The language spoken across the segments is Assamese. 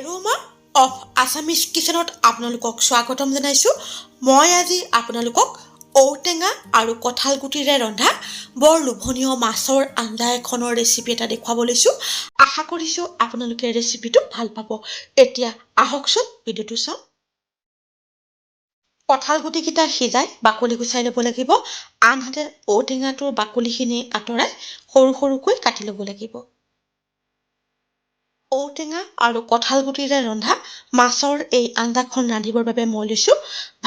এৰোমা অফ আছামিজ কিচেনত আপোনালোকক স্বাগতম জনাইছোঁ। মই আজি আপোনালোকক ঔটেঙা আৰু কঁঠাল গুটিৰে ৰন্ধা বৰ লোভনীয় মাছৰ আঞ্জা এখনৰ ৰেচিপি এটা দেখুৱাব লৈছোঁ। আশা কৰিছোঁ আপোনালোকে ৰেচিপিটো ভাল পাব। এতিয়া আহকচোন ভিডিঅ'টো চাওঁ। কঁঠাল গুটিকেইটা সিজাই বাকলি গুচাই ল'ব লাগিব। আনহাতে ঔটেঙাটোৰ বাকলিখিনি আঁতৰাই সৰু সৰুকৈ কাটি ল'ব লাগিব। ঔটেঙা আৰু কঁঠাল গুটিৰে ৰন্ধা মাছৰ এই আঞ্জাখন ৰান্ধিবৰ বাবে মই লৈছোঁ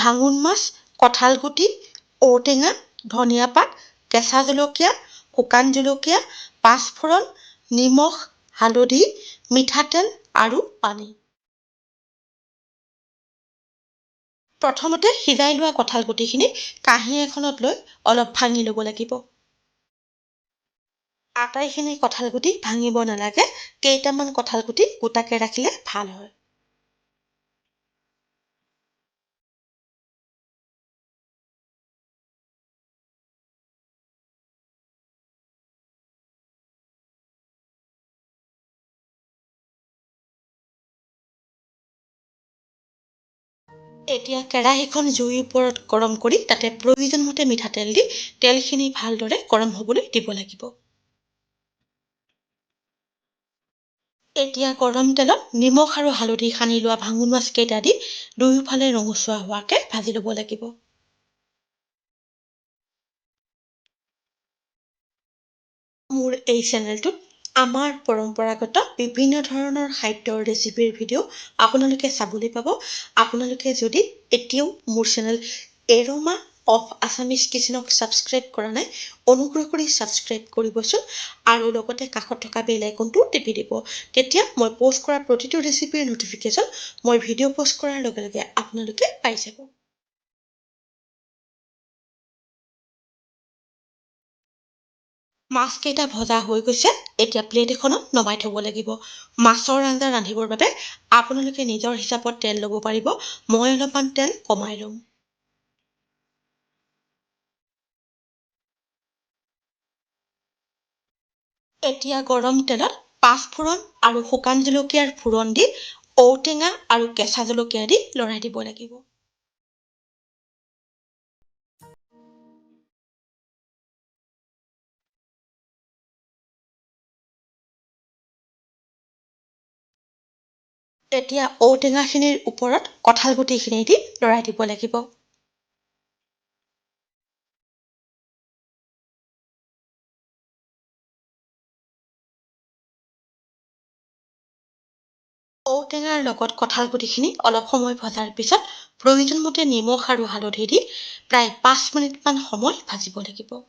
ভাঙোন মাছ, কঁঠাল গুটি, ঔটেঙা, ধনিয়া পাত, কেঁচা জলকীয়া, শুকান জলকীয়া, পাঁচফোৰণ, নিমখ, হালধি, মিঠাতেল আৰু পানী। প্ৰথমতে সিজাই লোৱা কঁঠাল গুটিখিনি কাঁহী এখনত লৈ অলপ ভাঙি ল'ব লাগিব। আটাইখিনি কঁঠাল গুটি ভাঙিব নালাগে, কেইটামান কঁঠাল গুটি গোটাকে ৰাখিলে ভাল হয়। এতিয়া কেৰাহীখন জুইৰ ওপৰত গৰম কৰি তাতে প্ৰয়োজনমতে মিঠাতেল দি তেলখিনি ভালদৰে গৰম হ'বলৈ দিব লাগিব। এতিয়া গৰম তেলত নিমখ আৰু হালধি সানি লোৱা ভাঙোন মাছকেইটা দি দুয়োফালে ৰঙচুৱা হোৱাকৈ ভাজি ল'ব লাগিব। মোৰ এই চেনেলটোত আমাৰ পৰম্পৰাগত বিভিন্ন ধৰণৰ খাদ্যৰ ৰেচিপিৰ ভিডিঅ' আপোনালোকে চাবলৈ পাব। আপোনালোকে যদি এতিয়াও মোৰ চেনেল এৰোমা অফ আছামিজ কিচেনক ছাবস্ক্ৰাইব কৰা নাই, অনুগ্ৰহ কৰি ছাবস্ক্ৰাইব কৰিবচোন আৰু লগতে কাষত থকা বেল আইকনটো টিপি দিব। তেতিয়া মই প'ষ্ট কৰা প্ৰতিটো ৰেচিপিৰ ন'টিফিকেশ্যন মই ভিডিঅ' প'ষ্ট কৰাৰ লগে লগে আপোনালোকে পাই যাব। মাছকেইটা ভজা হৈ গৈছে। এতিয়া প্লেট এখনত নমাই থ'ব লাগিব। মাছৰ আঞ্জা ৰান্ধিবৰ বাবে আপোনালোকে নিজৰ হিচাপত তেল ল'ব পাৰিব। মই অলপমান তেল কমাই ল'ম। এতিয়া গৰম তেলত পাঁচফোৰণ আৰু শুকান জলকীয়াৰ ফোৰণ দি ঔটেঙা আৰু কেঁচা জলকীয়া দি লৰাই দিব লাগিব। এতিয়া ঔটেঙাখিনিৰ ওপৰত কঁঠাল গুটিখিনি দি লৰাই দিব লাগিব। ঔটেঙাৰ লগত কঁঠাল গুটিখিনি অলপ সময় ভজাৰ পিছত প্ৰয়োজনমতে নিমখ আৰু হালধি দি প্ৰায় 5 মিনিটমান সময় ভাজিব লাগিব।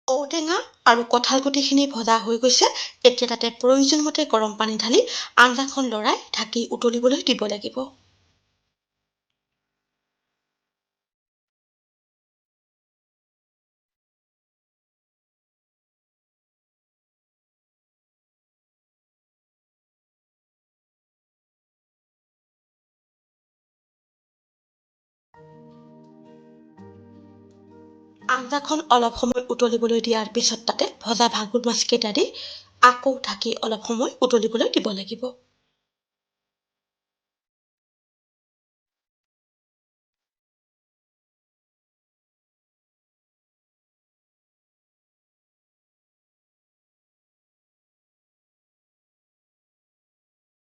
ঔটেঙা আৰু কঁঠাল গুটিখিনি ভজা হৈ গৈছে। এতিয়া তাতে প্ৰয়োজনমতে গৰম পানী ঢালি আঞ্জাখন লৰাই ঢাকি উতলিবলৈ দিব লাগিব। আঞ্জাখন অলপ সময় উতলিবলৈ দিয়াৰ পিছত তাতে ভজা ভাঙোন মাছকেইটা দি আকৌ ঢাকি অলপ সময় উতলিবলৈ দিব লাগিব।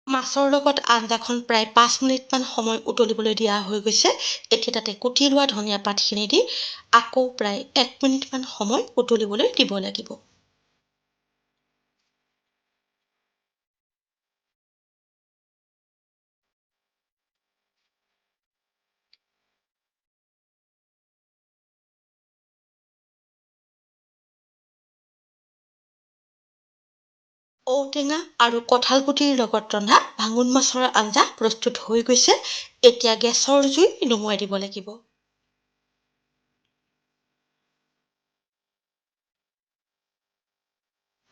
মাছৰ লগত আঞ্জাখন প্ৰায় 5 মিনিটমান সময় উতলিবলৈ দিয়া হৈ গৈছে। এতিয়া তাতে কুটি লোৱা ধনিয়া পাতখিনি দি আকৌ প্ৰায় 1 মিনিটমান সময় উতলিবলৈ দিব লাগিব। ঔটেঙা আৰু কঁঠাল গুটিৰ লগত ৰন্ধা ভাঙোন মাছৰ আঞ্জা প্ৰস্তুত হৈ গৈছে। এতিয়া গেছৰ জুই নুমুৱাই দিব লাগিব।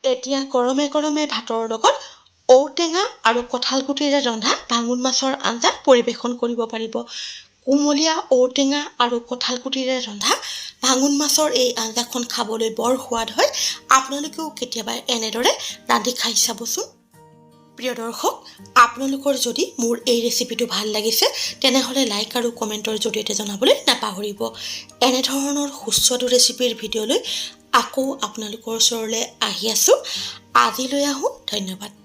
এতিয়া গৰমে গৰমে ভাতৰ লগত ঔটেঙা আৰু কঁঠালগুটিৰে ৰন্ধা ভাঙোন মাছৰ আঞ্জা পৰিৱেশন কৰিব পাৰিব। কুমলীয়া ঔটেঙা আৰু কঁঠালগুটিৰে ৰন্ধা ভাঙোন মাছৰ এই আঞ্জাখন খাবলৈ বৰ সোৱাদ হয়। আপোনালোকেও কেতিয়াবা এনেদৰে ৰান্ধি খাই চাবচোন। প্ৰিয় দৰ্শক, আপোনালোকৰ যদি মোৰ এই ৰেচিপিটো ভাল লাগিছে তেনেহ'লে লাইক আৰু কমেণ্টৰ জৰিয়তে জনাবলৈ নাপাহৰিব। এনেধৰণৰ সুস্বাদু ৰেচিপিৰ ভিডিঅ'লৈ আকৌ আপোনালোকৰ ওচৰলৈ আহি আছোঁ। আজিলৈ আহোঁ, ধন্যবাদ।